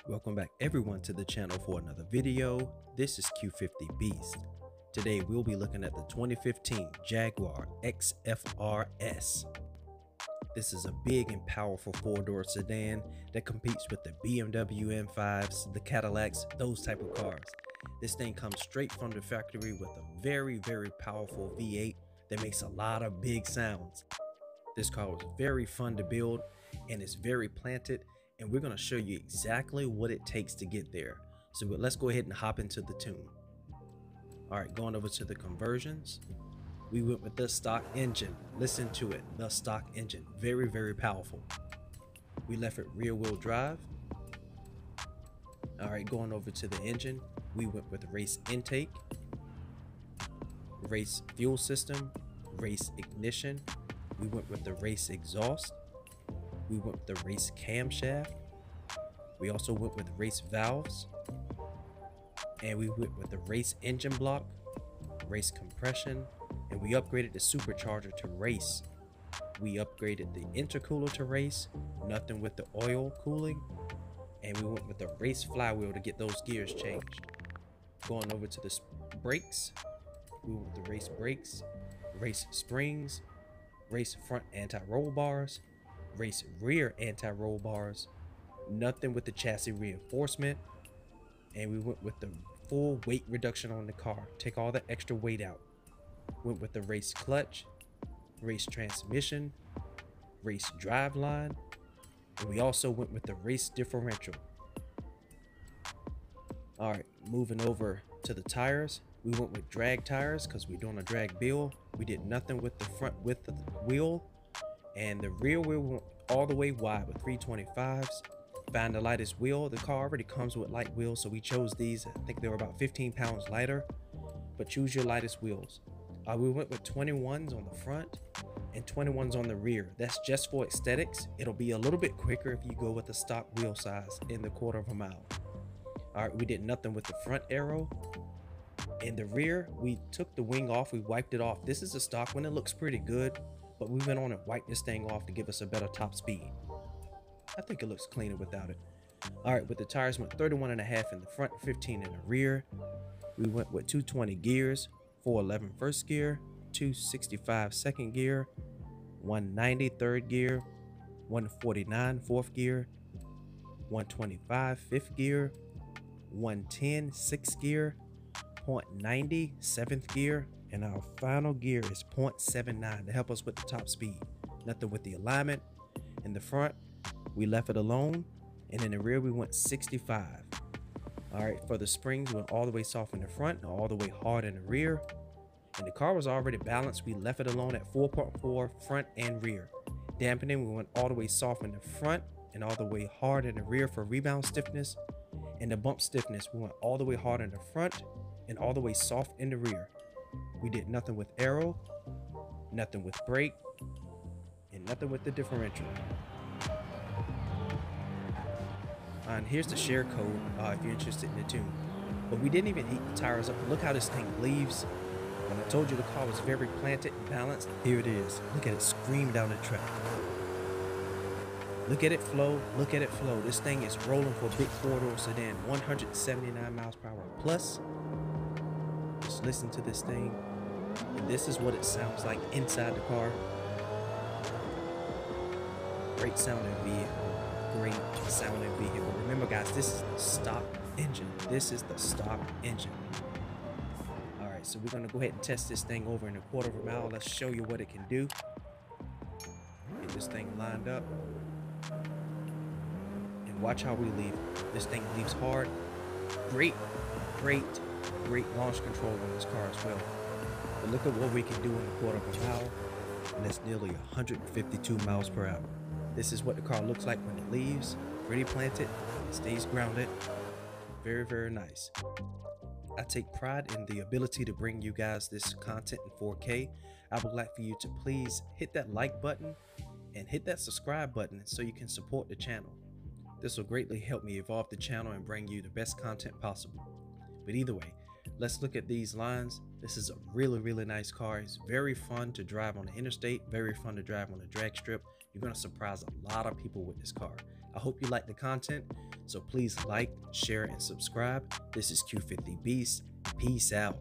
Welcome back everyone to the channel for another video. This is Q50 Beast. Today we'll be looking at the 2015 Jaguar XFR-S. This is a big and powerful four-door sedan that competes with the BMW M5s, the Cadillacs, those type of cars. This thing comes straight from the factory with a very powerful V8 that makes a lot of big sounds. This car was very fun to build and it's very planted, and we're going to show you exactly what it takes to get there. So let's go ahead and hop into the tune. Alright, going over to the conversions. We went with the stock engine. Listen to it, the stock engine. Very powerful. We left it rear wheel drive. Alright, going over to the engine. We went with race intake, race fuel system, race ignition. We went with the race exhaust. We went with the race camshaft. We also went with race valves. And we went with the race engine block, race compression, and we upgraded the supercharger to race. We upgraded the intercooler to race, nothing with the oil cooling, and we went with the race flywheel to get those gears changed. Going over to the brakes, we went with the race brakes, race springs, race front anti-roll bars, race rear anti-roll bars, nothing with the chassis reinforcement, and we went with the full weight reduction on the car. Take all the extra weight out. Went with the race clutch, race transmission, race drive line, and we also went with the race differential. All right, moving over to the tires. We went with drag tires because we're doing a drag build. We did nothing with the front width of the wheel, and the rear wheel went all the way wide with 325s. Found the lightest wheel. The car already comes with light wheels, so we chose these. I think they were about 15 pounds lighter, but choose your lightest wheels. We went with 21s on the front and 21s on the rear. That's just for aesthetics. It'll be a little bit quicker if you go with the stock wheel size in the 1/4 mile. All right, we did nothing with the front arrow. In the rear, we took the wing off. We wiped it off. This is a stock one. It looks pretty good, but we went on and wiped this thing off to give us a better top speed. I think it looks cleaner without it. All right, with the tires, went 31.5 in the front, 15 in the rear. We went with 220 gears, 411 first gear, 265 second gear, 190 third gear, 149 fourth gear, 125 fifth gear, 110 sixth gear, 0.90 seventh gear, and our final gear is 0.79 to help us with the top speed. Nothing with the alignment. In the front, we left it alone, and in the rear we went 65. All right, for the springs, we went all the way soft in the front and all the way hard in the rear, and the car was already balanced. We left it alone at 4.4 front and rear. Dampening, we went all the way soft in the front and all the way hard in the rear for rebound stiffness. And the bump stiffness, we went all the way hard in the front and all the way soft in the rear. We did nothing with aero, nothing with brake, and nothing with the differential. And here's the share code if you're interested in the tune. But we didn't even heat the tires up. Look how this thing leaves. When I told you the car was very planted and balanced, here it is. Look at it scream down the track. Look at it flow. Look at it flow. This thing is rolling for a big four-door sedan, 179 miles per hour plus. Just listen to this thing. And this is what it sounds like inside the car. Great sounding vehicle. Great sounding vehicle. Remember guys, this is the stock engine. This is the stock engine. All right, so we're gonna go ahead and test this thing over in a 1/4 mile. Let's show you what it can do. Get this thing lined up. And watch how we leave. This thing leaves hard. Great launch control on this car as well. But look at what we can do in a 1/4 mile. And that's nearly 152 miles per hour. This is what the car looks like when it leaves. Pretty planted, it stays grounded. Very nice. I take pride in the ability to bring you guys this content in 4K. I would like for you to please hit that like button and hit that subscribe button so you can support the channel. This will greatly help me evolve the channel and bring you the best content possible. But either way, let's look at these lines. This is a really nice car. It's very fun to drive on the interstate, very fun to drive on the drag strip. You're going to surprise a lot of people with this car. I hope you like the content, so please like, share, and subscribe. This is Q50 Beast. Peace out.